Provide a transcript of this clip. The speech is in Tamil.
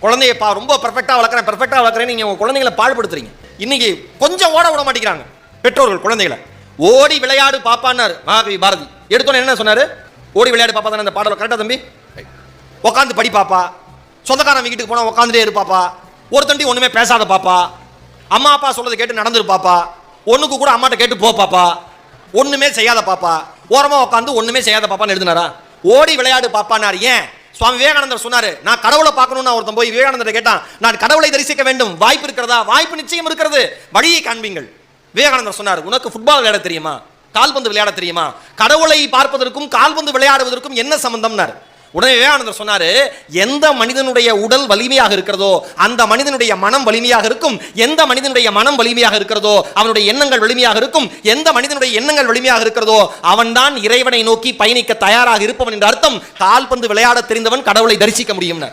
குழந்தைய ரொம்ப பெர்ஃபெக்டாக வளர்க்குறேன் நீங்கள் உங்கள் குழந்தைகளை பாழ்படுத்துறீங்க. இன்னைக்கு கொஞ்சம் ஓட விட மாட்டேங்கிறாங்க பெற்றோர்கள் குழந்தைகளை. ஓடி விளையாடு பாப்பான்னாரு மகாகவி பாரதி. எடுத்தோன்னே என்ன சொன்னார்? ஓடி விளையாடு பாப்பா தானே அந்த பாடல். கரெக்டாக தம்பி? உட்காந்து படி பாப்பா, சொந்தக்காரன் வீட்டுக்கு போனால் உட்காந்துட்டே இரு பாப்பா, ஒருத்தண்டி ஒன்றுமே பேசாத பாப்பா, அம்மா அப்பா சொல்றதை கேட்டு நடந்துரு பாப்பா, ஒன்றுக்கு கூட அம்மாட்ட கேட்டு போ பாப்பா, ஒன்றுமே செய்யாத பாப்பா, ஓரமாக உட்காந்து ஒன்றுமே செய்யாத பாப்பான்னு எழுதினாரா? ஓடி விளையாடு பாப்பான்னாரு. ஏன்? சுவாமி விவேகானந்தர் சொன்னாரு, நான் கடவுளை பார்க்கணும்னு ஒருத்தன் போய் விவேகானந்தர் கேட்டான், நான் கடவுளை தரிசிக்க வேண்டும், வாய்ப்பு இருக்கிறதா? வாய்ப்பு நிச்சயம் இருக்கிறது, வழியை காண்பீங்கள். விவேகானந்தர் சொன்னார், உனக்கு ஃபுட்பால் விளையாட தெரியுமா? கால்பந்து விளையாட தெரியுமா? கடவுளை பார்ப்பதற்கும் கால்பந்து விளையாடுவதற்கும் என்ன சம்பந்தம்னார். உடனே விவேகானந்தர் சொன்னாரு, எந்த மனிதனுடைய உடல் வலிமையாக இருக்கிறதோ அந்த மனிதனுடைய மனம் வலிமையாக இருக்கும். எந்த மனிதனுடைய மனம் வலிமையாக இருக்கிறதோ அவனுடைய எண்ணங்கள் வலிமையாக இருக்கும். எந்த மனிதனுடைய எண்ணங்கள் வலிமையாக இருக்கிறதோ அவன்தான் இறைவனை நோக்கி பயணிக்க தயாராக இருப்பவன் என்ற அர்த்தம். கால்பந்து விளையாட தெரிந்தவன் கடவுளை தரிசிக்க முடியும்.